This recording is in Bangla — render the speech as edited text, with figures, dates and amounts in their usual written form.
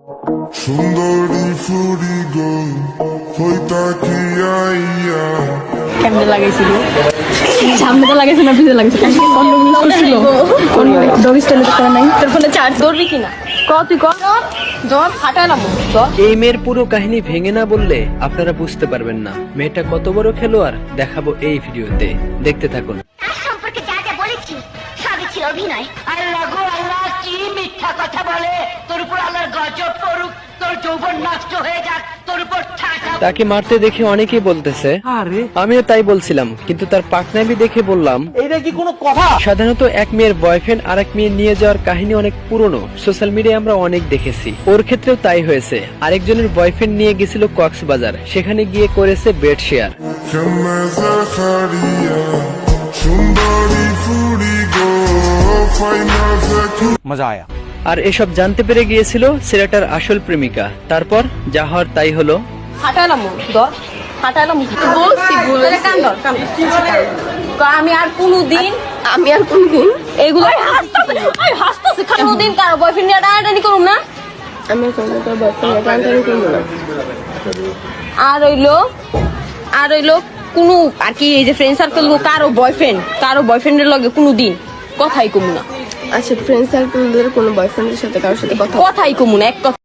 সুন্দরী ফুরি গো হইতা কি আইয়া কেমনে লাগাইছিল সামনেটা লাগাইছে না পিছে লাগাইছে কন্ডম ইউজ করছিল ডগ স্টাইলে তো করে নাই তোর ফোনে চার্জ ধরলি কিনা তুই জ্বর ফাটালাম জ্বর। এই মেয়ের পুরো কাহিনী ভেঙে না বললে আপনারা বুঝতে পারবেন না মেয়েটা কত বড় খেলোয়াড়। দেখাবো এই ভিডিওতে, দেখতে থাকুন। তার সম্পর্কে যা যা বলেছি সবই ছিল অভিনয়। আল্লাহ গো আল্লাহ, কি মিথ্যা কথা বলে! তোর উপর আল্লাহর গজব পড়ুক, তোর যৌবন নষ্ট হয়ে যাক, তোর উপর ঠাসা। তাকে মারতে দেখে অনেকেই বলতেছে, আমিও তাই বলছিলাম, কিন্তু তার পাকনামি দেখে বললাম এইটা কি কোনো কথা? সাধারণত এক মেয়ের বয়ফ্রেন্ড আরেক মেয়ে নিয়ে যাওয়ার কাহিনী অনেক পুরনো, সোশ্যাল মিডিয়ায় আমরা অনেক দেখেছি। ওর ক্ষেত্রেও তাই হয়েছে। আরেকজনের বয়ফ্রেন্ড নিয়ে গেছিল কক্সবাজার, সেখানে গিয়ে করেছে বেড শেয়ার। কেমনে জাকারিয়া সুন্দরী ফুরি গো ফাইনাল মজা আয়া। আর এসব জানতে পেরে গিয়েছিল ছেলেটার আসল প্রেমিকা। তারপর যা হওয়ার তাই হলো। ফাটালাম জ্বর ফাটালাম বলছি বলে কান ধর আমি আর কোনদিন এগুলো হাসতেছে কোনদিন কারো বয়ফ্রেন্ড নিয়ে টানাটানি করুম না। আমি তোর বয়ফ্রেন্ড নিয়ে টানাটানি করবো না। আর হইলো কোনো আর কি এই যে ফ্রেন্ড সার্কেল কারো বয়ফ্রেন্ডের লগে কোনোদিন কথাই কমু না। আচ্ছা ফ্রেন্ড সার্কেল কোনো বয়ফ্রেন্ডের সাথে কারোর সাথে কথা কথাই কমু না এক কথা।